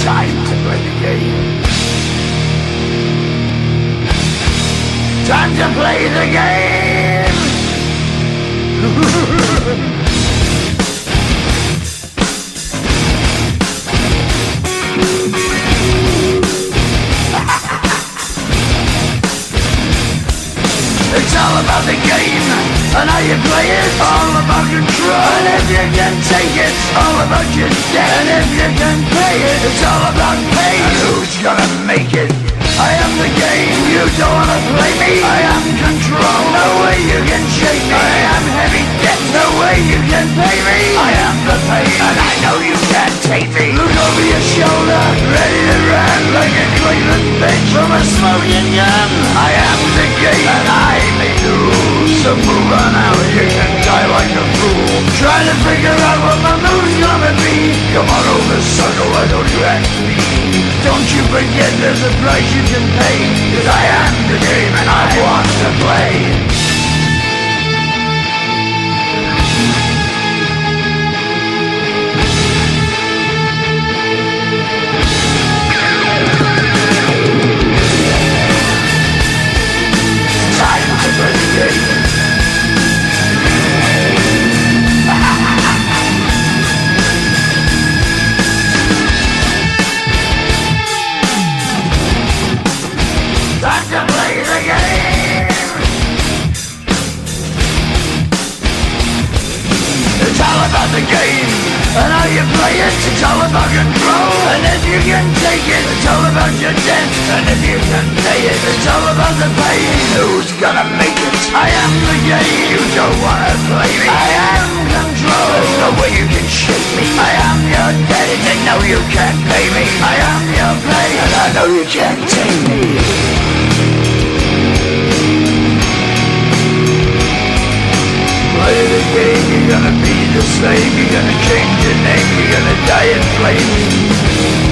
Time to play the game. Time to play the game. It's all about the game and how you play it. All about control, and if you can take it, all about your debt. And if you can pay it, it's all about pain. And who's gonna make it? I am the game, you don't wanna play me. I am control, no way you can shake me. I am heavy debt, no way you can pay me. I am the pain, and I know you can't take me. Look over your shoulder, ready to run like a Cleveland bitch from a smoking gun. I am the game, and I may lose. So move on out, you can die like a fool. Trying to figure out what my move's gonna be. Come on over, sucker, why don't you ask me? Don't you forget there's a price you can pay. Cause I am the game and I want to play. Time to play the game. Time to play the game. It's all about the game and how you play it. It's all about control, and if you can take it, it's all about your debt. And if you can pay it, it's all about the pain. Who's gonna make it? I am the game. You don't wanna play me. I am control. There's no way you can shake me. I am your debt, and you know you can't pay me. I am your pain, and I know you can't take me. Play the game, you're gonna be the slave. You're gonna change your name, you're gonna die in flames.